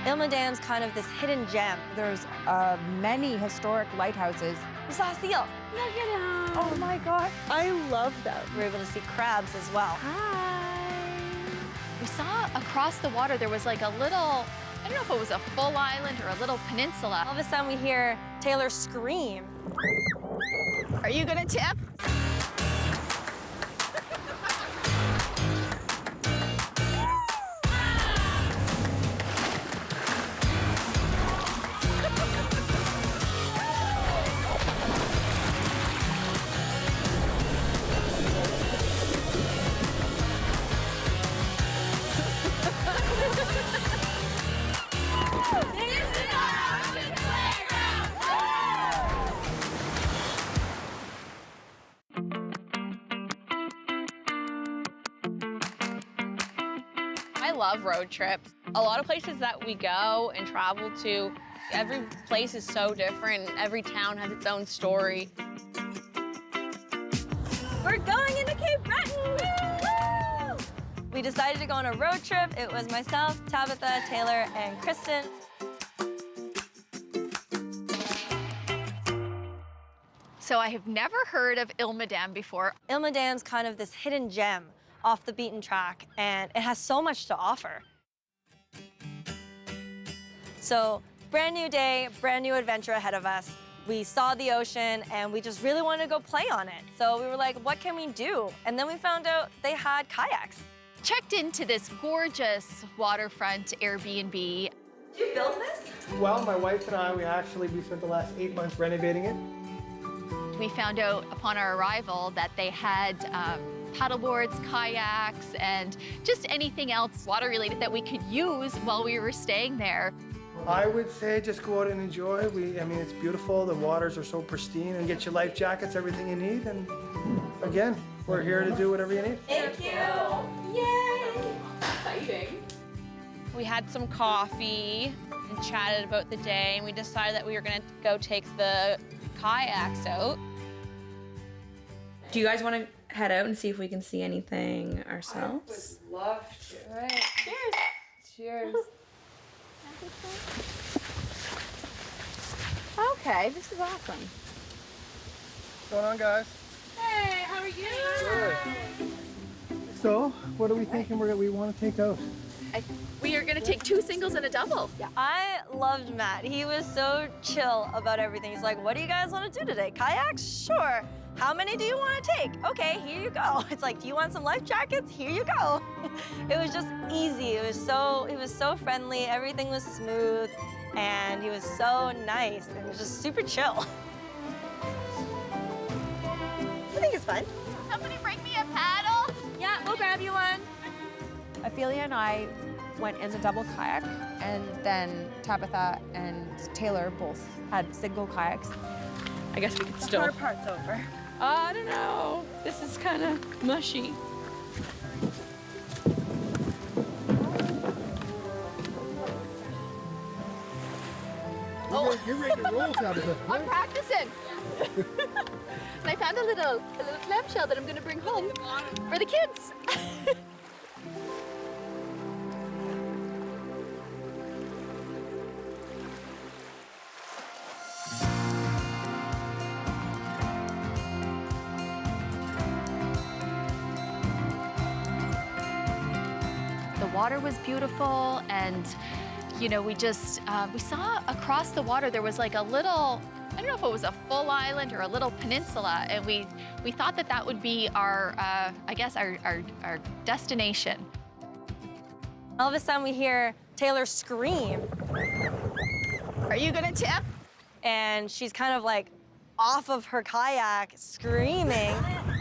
Ilma Dam's kind of this hidden gem. There's many historic lighthouses. We saw a seal. Look at him. Oh my God. I love them. We were able to see crabs as well. Hi. We saw across the water there was like a little, I don't know if it was a full island or a little peninsula. All of a sudden we hear Taylor scream. Are you gonna tip? I love road trips. A lot of places that we go and travel to, every place is so different. Every town has its own story. We're going into Cape Breton! Woo! We decided to go on a road trip. It was myself, Tabitha, Taylor, and Kristen. So I have never heard of Ilma Dam before. Ilma Dam's kind of this hidden gem off the beaten track, and it has so much to offer. So, brand new day, brand new adventure ahead of us. We saw the ocean, and we just really wanted to go play on it. So we were like, what can we do? And then we found out they had kayaks. Checked into this gorgeous waterfront Airbnb. Did you build this? Well, my wife and I, we spent the last 8 months renovating it. We found out upon our arrival that they had paddleboards, kayaks, and just anything else water-related that we could use while we were staying there. I would say just go out and enjoy. I mean, it's beautiful. The waters are so pristine, and get your life jackets, everything you need. And again, we're here to do whatever you need. Thank you! Yay! Exciting. We had some coffee and chatted about the day, and we decided that we were gonna go take the kayaks out. Do you guys want to head out and see if we can see anything ourselves? I would love to. All right, cheers! Cheers. Okay, this is awesome. What's going on, guys? Hey, how are you? Good. So, what are we thinking we want to take out? We are gonna take 2 singles and a double. Yeah, I loved Matt. He was so chill about everything. He's like, what do you guys want to do today? Kayaks? Sure. How many do you want to take? Okay, here you go. It's like, do you want some life jackets? Here you go. It was just easy. He was so friendly. Everything was smooth, and he was so nice. And it was just super chill. I think it's fun. Somebody bring me a paddle. Yeah, we'll grab you one. Ophelia and I went in the double kayak, and then Tabitha and Taylor both had single kayaks. I guess we could still. Our part's over. I don't know. This is kind of mushy. You're ready to roll, Tabitha. I'm practicing. And I found a little clamshell that I'm gonna bring home for the kids. The water was beautiful, and you know, we saw across the water there was like a little, I don't know if it was a full island or a little peninsula, and we thought that that would be our, I guess, our destination. All of a sudden we hear Taylor scream. Are you gonna tip? And she's kind of like off of her kayak screaming,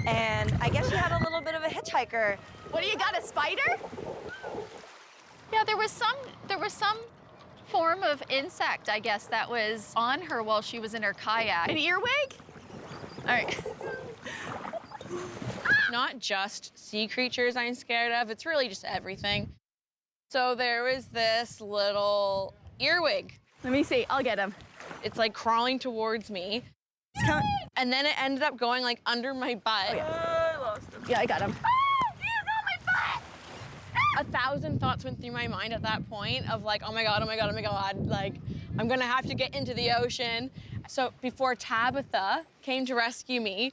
and I guess she had a little bit of a hitchhiker. What do you got, a spider? Yeah, there was some form of insect, I guess, that was on her while she was in her kayak. An earwig? All right. Not just sea creatures I'm scared of, it's really just everything. So there was this little earwig. Let me see, I'll get him. It's like crawling towards me. And then it ended up going like under my butt. Oh, yeah. I lost him. Yeah, I got him. Oh, you got my butt! 1,000 thoughts went through my mind at that point of like, oh my God, oh my God, oh my God, like, I'm gonna have to get into the ocean. So before Tabitha came to rescue me,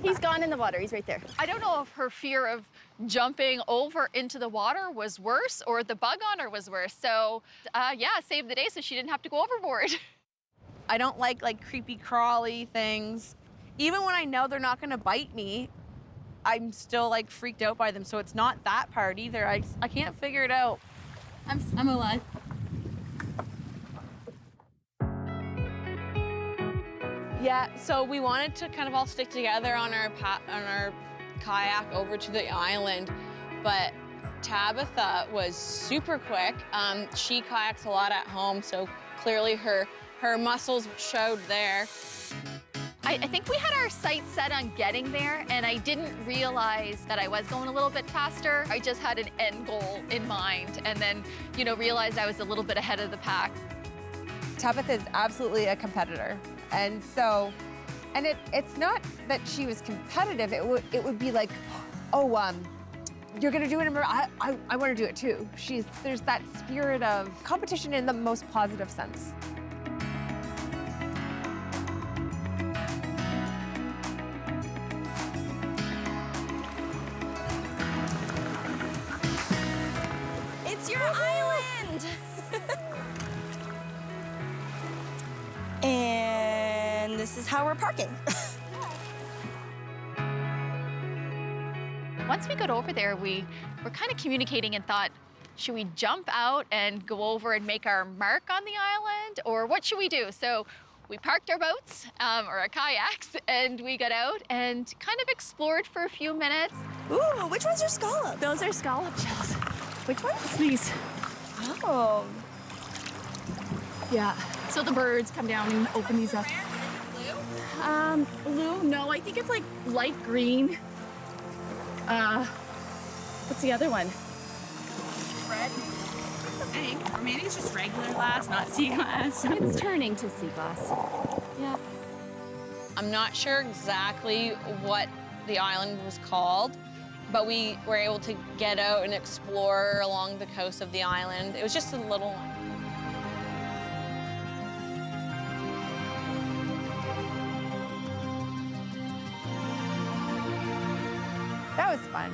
He's gone in the water, he's right there. I don't know if her fear of jumping over into the water was worse or the bug on her was worse. So yeah, saved the day so she didn't have to go overboard. I don't like creepy crawly things. Even when I know they're not gonna bite me, I'm still like freaked out by them. So it's not that part either. I can't figure it out. I'm alive. Yeah, so we wanted to kind of all stick together on our kayak over to the island, but Tabitha was super quick. She kayaks a lot at home, so clearly her muscles showed there. I think we had our sights set on getting there, and I didn't realize that I was going a little bit faster. I just had an end goal in mind, and then, you know, realized I was a little bit ahead of the pack. Tabitha is absolutely a competitor. And so, and it's not that she was competitive. It would be like, oh, you're gonna do it, I want to do it too. There's that spirit of competition in the most positive sense. It's your island! And this is how we're parking. Once we got over there, we were kind of communicating and thought, should we jump out and go over and make our mark on the island, or what should we do? So we parked our boats, or our kayaks, and we got out and kind of explored for a few minutes. Ooh, which ones are scallops? Those are scallop shells. Which ones? These. Oh. Yeah. So the birds come down and open these up. Blue? No, I think it's like light green. What's the other one? Red. I think, or maybe it's just regular glass, not sea glass. It's turning to sea glass. Yeah. I'm not sure exactly what the island was called, but we were able to get out and explore along the coast of the island. It was just a little one. That was fun,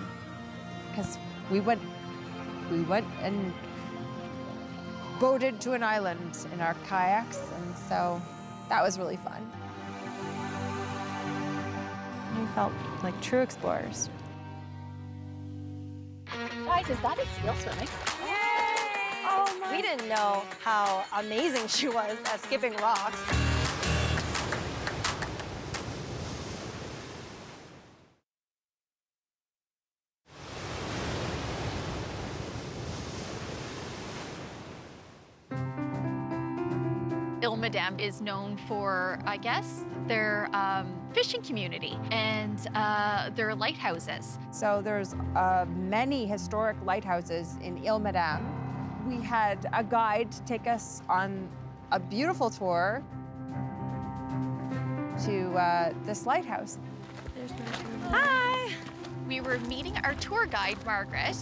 because we went and boated to an island in our kayaks, and so that was really fun. We felt like true explorers. Guys, is that a seal swimming? Oh my. We didn't know how amazing she was at skipping rocks. Madame is known for, I guess, their fishing community and their lighthouses. So there's many historic lighthouses in Île-Madame. We had a guide take us on a beautiful tour to this lighthouse. Hi! We were meeting our tour guide, Margaret,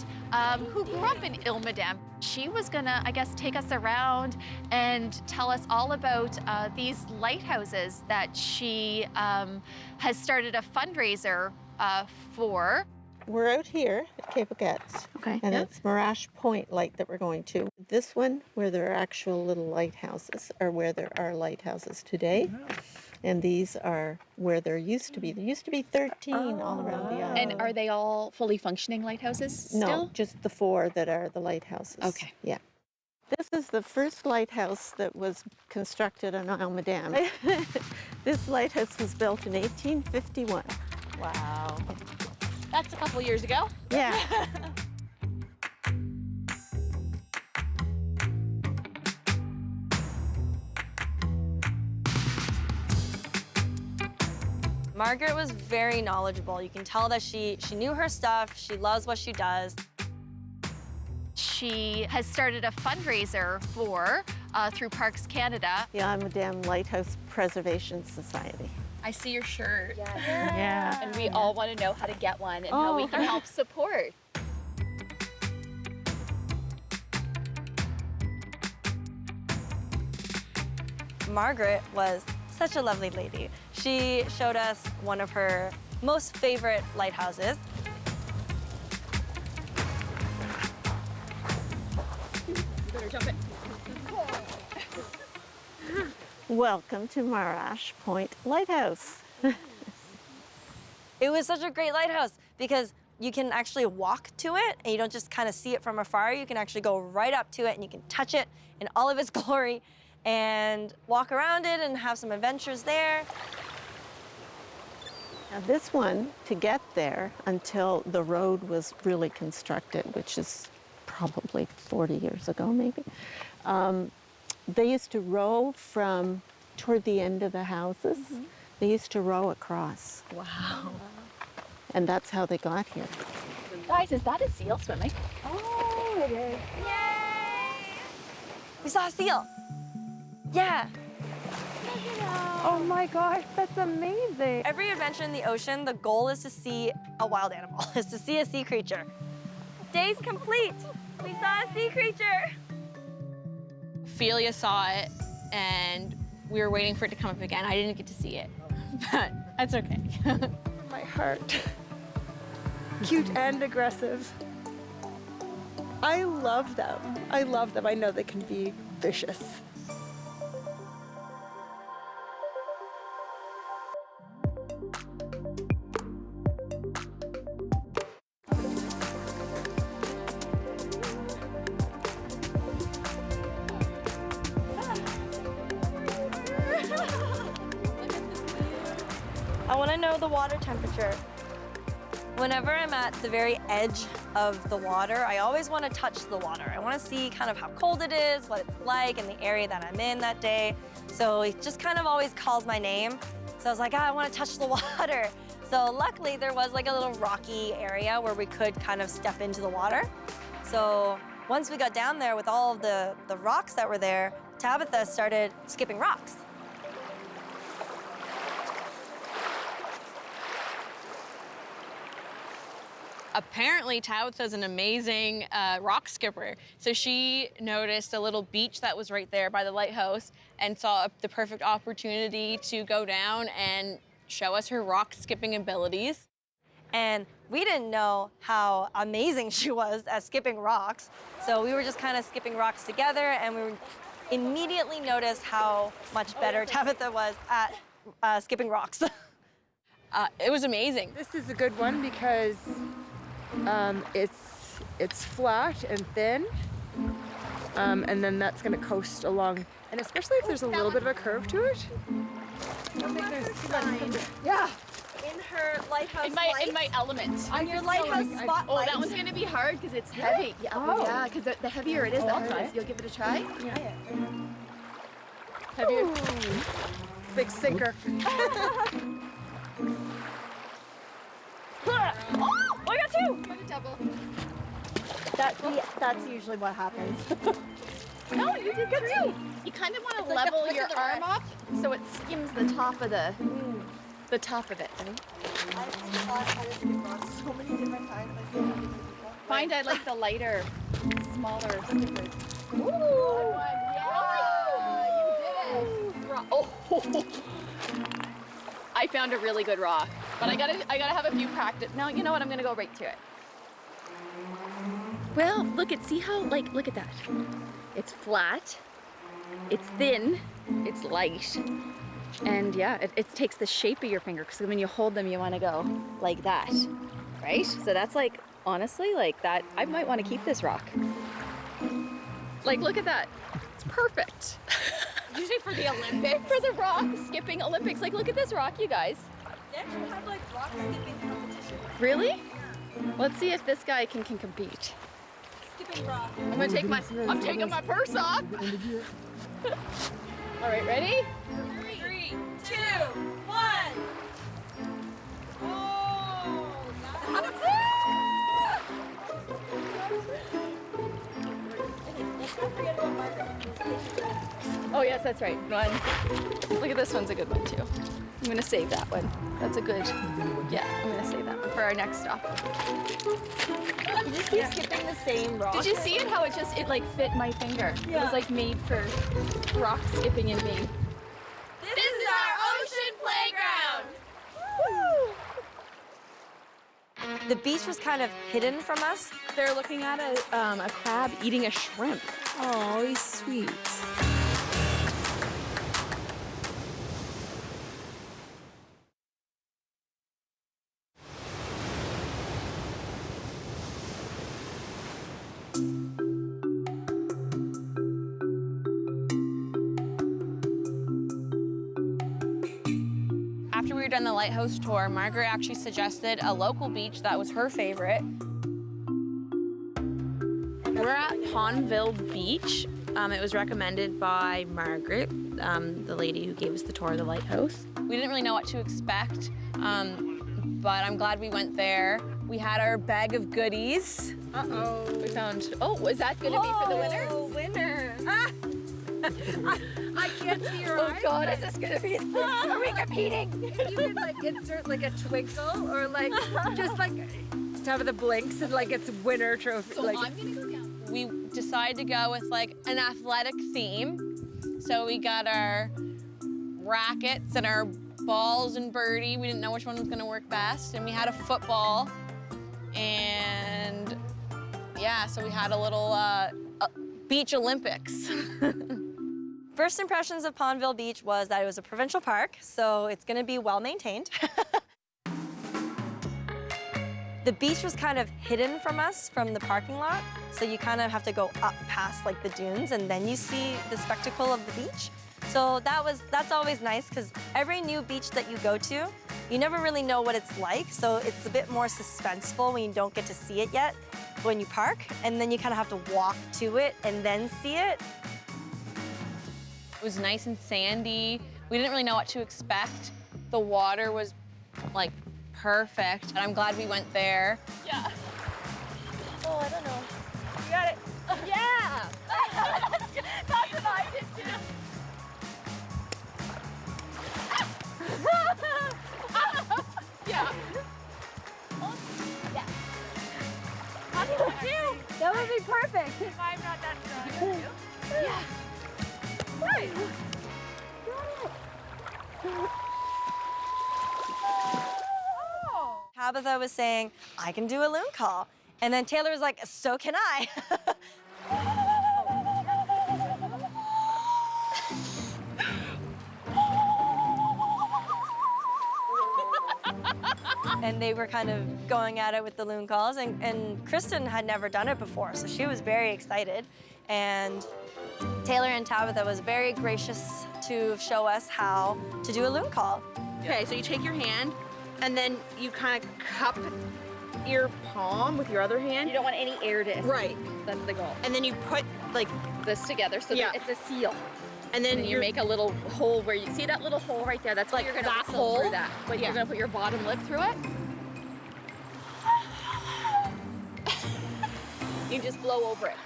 who grew up in Île-Madame. She was gonna, I guess, take us around and tell us all about these lighthouses that she has started a fundraiser for. We're out here at Cape Auguettes, and it's Mirage Point Light that we're going to. This one, where there are actual little lighthouses, are where there are lighthouses today. And these are where there used to be. There used to be 13 all around the island. And are they all fully functioning lighthouses still? No, just the 4 that are the lighthouses. Okay. Yeah. This is the first lighthouse that was constructed on Île-Madame. This lighthouse was built in 1851. Wow. That's a couple years ago. Yeah. Margaret was very knowledgeable. You can tell that she knew her stuff. She loves what she does. She has started a fundraiser for, through Parks Canada. The Île-Madame Lighthouse Preservation Society. I see your shirt. Yes. Yeah. And we all want to know how to get one and how we can help support. Margaret was such a lovely lady. She showed us one of her most favorite lighthouses. Welcome to Marash Point Lighthouse. It was such a great lighthouse because you can actually walk to it and you don't just kind of see it from afar. You can actually go right up to it and you can touch it in all of its glory and walk around it and have some adventures there. Now this one, to get there until the road was really constructed, which is probably 40 years ago maybe, they used to row from toward the end of the houses. They used to row across. Wow. And that's how they got here. Guys, is that a seal swimming? Oh, it is. We saw a seal. Yeah. Oh my gosh, that's amazing. Every adventure in the ocean, the goal is to see a wild animal, is to see a sea creature. Day's complete. We saw a sea creature. Ophelia saw it, and we were waiting for it to come up again. I didn't get to see it, but that's okay. My heart. Cute and aggressive. I love them. I love them. I know they can be vicious. I want to know the water temperature. Whenever I'm at the very edge of the water, I always want to touch the water. I want to see kind of how cold it is, what it's like in the area that I'm in that day. So it just kind of always calls my name. So I was like, I want to touch the water. So luckily there was like a little rocky area where we could kind of step into the water. So once we got down there with all of the rocks that were there, Tabitha started skipping rocks. Apparently, Tabitha's an amazing rock skipper. So she noticed a little beach that was right there by the lighthouse and saw the perfect opportunity to go down and show us her rock skipping abilities. And we didn't know how amazing she was at skipping rocks. So we were just kind of skipping rocks together, and we immediately noticed how much better Tabitha was at skipping rocks. It was amazing. This is a good one because it's flat and thin, and then that's going to coast along. And especially if there's a little bit of a curve to it. I don't think there's too much. Yeah. In her lighthouse In my element. on your lighthouse spotlight. Oh, that one's gonna be hard because it's heavy. Yeah, Oh. yeah, because the heavier it is, the harder it is. You'll give it a try? Yeah. Heavier. Big sinker. Oh, I got two! Double. That's usually what happens. No, you did good too. You kind of want to level your arm up so it skims the top of the top of it. Right? I thought I was getting rocks so many different times. Find I like the lighter, smaller skippers. Ooh! Yeah, you did it. Oh! I found a really good rock, but I gotta have a few practice. No, you know what? I'm gonna go right to it. Well, see how, look at that. It's flat, it's thin, it's light, and yeah, it takes the shape of your finger, because when you hold them, you want to go like that, right? So that's honestly, that, I might want to keep this rock. Look at that. It's perfect. Usually for the Olympics. For the rock skipping Olympics. Look at this rock, you guys. They actually have rock skipping competitions. Really? Let's see if this guy can compete. Skipping rock. I'm taking my purse off. All right, ready? 3, 2, 1. Oh, Oh yes, that's right. Look at this one's a good one too. I'm gonna save that one. That's a good, yeah, I'm gonna save that one for our next stop. You just keep skipping the same rock. Did you see it? How it fit my finger. It was made for rock skipping in me. The beach was kind of hidden from us. They're looking at a crab eating a shrimp. Oh, he's sweet. After we were done the lighthouse tour, Margaret actually suggested a local beach that was her favorite. We're at Pondville Beach. It was recommended by Margaret, the lady who gave us the tour of the lighthouse. We didn't really know what to expect, but I'm glad we went there. We had our bag of goodies. Uh-oh. We found, oh, was that gonna be for the winner? Oh, winner. I can't see your eyes. Oh God, is this gonna be? Are we competing? You could like insert like a twinkle or like just like Tabitha blinks and like it's winner trophy. So like, I'm gonna go down. We decided to go with like an athletic theme. So we got our rackets and our balls and birdie. We didn't know which one was gonna work best. And we had a football. And yeah, so we had a little beach Olympics. First impressions of Pondville Beach was that it was a provincial park, so it's gonna be well maintained. The beach was kind of hidden from us from the parking lot, so you kind of have to go up past like the dunes and then you see the spectacle of the beach. So that's always nice because every new beach that you go to, you never really know what it's like, so it's a bit more suspenseful when you don't get to see it yet when you park, and then you kind of have to walk to it and then see it. It was nice and sandy. We didn't really know what to expect. The water was like perfect, and I'm glad we went there. Yeah. Oh, I don't know. You got it. Yeah. That's what I did too. Yeah. Yeah. That would be perfect. I'm not that strong. Yeah. Right. Tabitha was saying, I can do a loon call. And then Taylor was like, so can I. And they were kind of going at it with the loon calls, and Kristen had never done it before, so she was very excited. And Taylor and Tabitha was very gracious to show us how to do a loon call. Okay, so you take your hand and then you kind of cup your palm with your other hand. You don't want any air to escape. Right. That's the goal. And then you put like, This together so Yeah. that it's a seal. and then And you make a little hole where you see that little hole right there. That's Like where you're gonna that whistle hole? through that. But Yeah. you're gonna put your bottom lip through it. You just blow over it.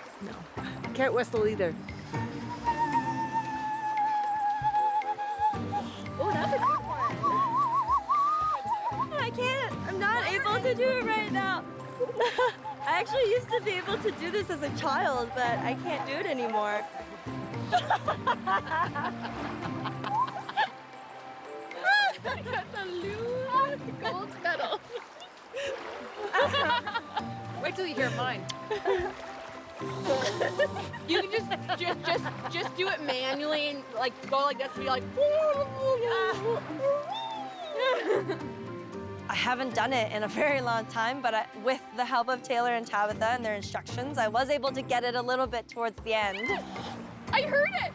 can't whistle either. Oh, that's a good one. I can't. I'm not able to do it right now. I actually used to be able to do this as a child, but I can't do it anymore. The loon gold medal. Wait till you hear mine. you can just do it manually and like go like this and be like. I haven't done it in a very long time, but with the help of Taylor and Tabitha and their instructions, I was able to get it a little bit towards the end. I heard it.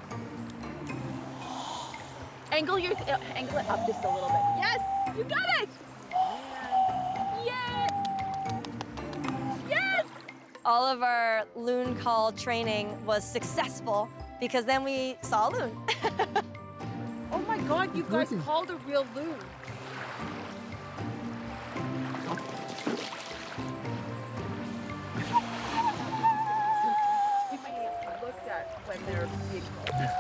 Angle it up just a little bit. Yes, you got it. Yay! Yes! All of our loon call training was successful because then we saw a loon. Oh my God, you guys called a real loon. Looked at when they're being called.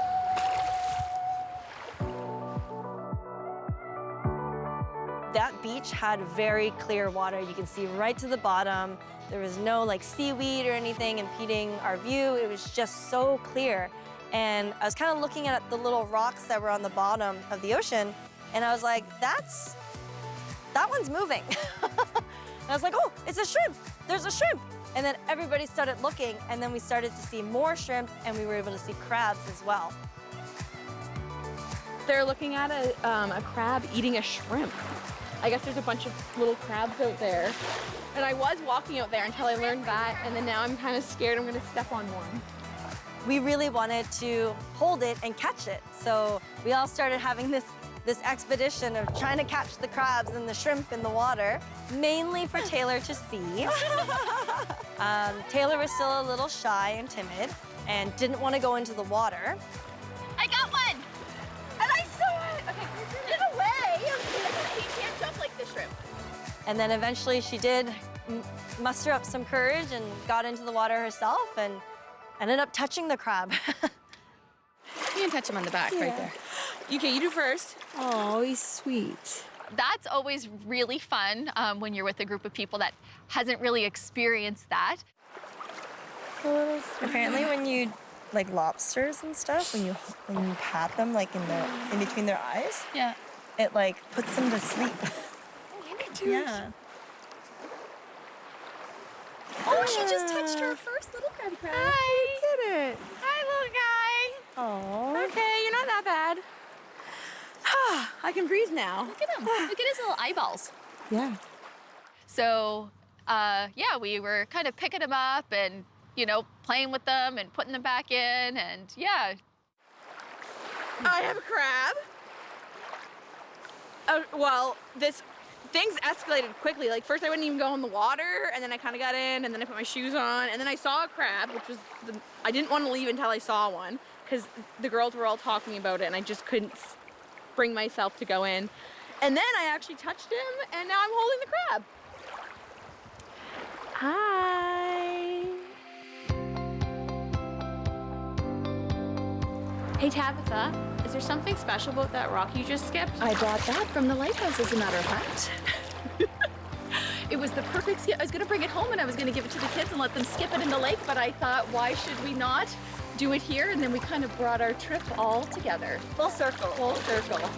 That beach had very clear water. You can see right to the bottom. There was no like seaweed or anything impeding our view. It was just so clear. And I was kind of looking at the little rocks that were on the bottom of the ocean, and I was like, that one's moving. And I was like, oh, it's a shrimp. There's a shrimp. And then everybody started looking, and then we started to see more shrimp, and we were able to see crabs as well. They're looking at a crab eating a shrimp. I guess there's a bunch of little crabs out there. And I was walking out there until I learned that, and then now I'm kind of scared I'm gonna step on one. We really wanted to hold it and catch it. So we all started having this expedition of trying to catch the crabs and the shrimp in the water, mainly for Taylor to see. Taylor was still a little shy and timid and didn't want to go into the water. I got one! And I saw it! Okay, get away! He can't jump like the shrimp. And then eventually she did muster up some courage and got into the water herself and ended up touching the crab. You can touch him on the back right there. Okay, you do first. Oh, he's sweet. That's always really fun when you're with a group of people that hasn't really experienced that. Apparently when you, like lobsters and stuff, when you pat them like in between their eyes, Yeah. it like puts them to sleep. Yeah. Oh, she just touched her first little crab. Hi. Did it? Hi, little guy. Oh. Okay, you're not that bad. I can breathe now. Look at him. Look at his little eyeballs. Yeah. So, yeah, we were kind of picking them up and, you know, playing with them and putting them back in, and yeah. I have a crab. Well, things escalated quickly. Like first I wouldn't even go in the water, and then I kind of got in, and then I put my shoes on, and then I saw a crab, which was I didn't want to leave until I saw one, because the girls were all talking about it, and I just couldn't bring myself to go in. And then I actually touched him, and now I'm holding the crab. Hi. Hey Tabitha, is there something special about that rock you just skipped? I brought that from the lighthouse, as a matter of fact. It was the perfect skip. I was gonna bring it home and I was gonna give it to the kids and let them skip it in the lake, but I thought, why should we not do it here? And then we kind of brought our trip all together. Full circle. Full circle.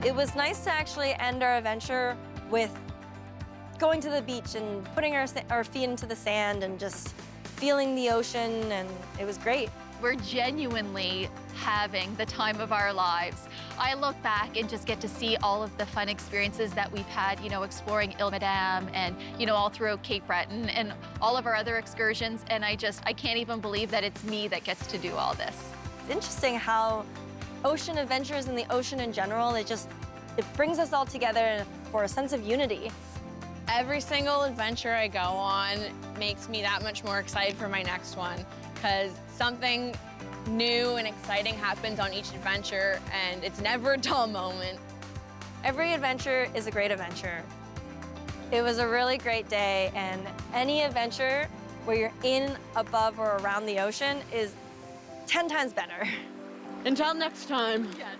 It was nice to actually end our adventure with going to the beach and putting our feet into the sand and just feeling the ocean, and it was great. We're genuinely having the time of our lives. I look back and just get to see all of the fun experiences that we've had, you know, exploring Ile Madame and, you know, all throughout Cape Breton and all of our other excursions, and I can't even believe that it's me that gets to do all this. It's interesting how ocean adventures and the ocean in general, it brings us all together for a sense of unity. Every single adventure I go on makes me that much more excited for my next one, because something new and exciting happens on each adventure, and it's never a dull moment. Every adventure is a great adventure. It was a really great day, and any adventure where you're in, above, or around the ocean is 10 times better. Until next time. Yes.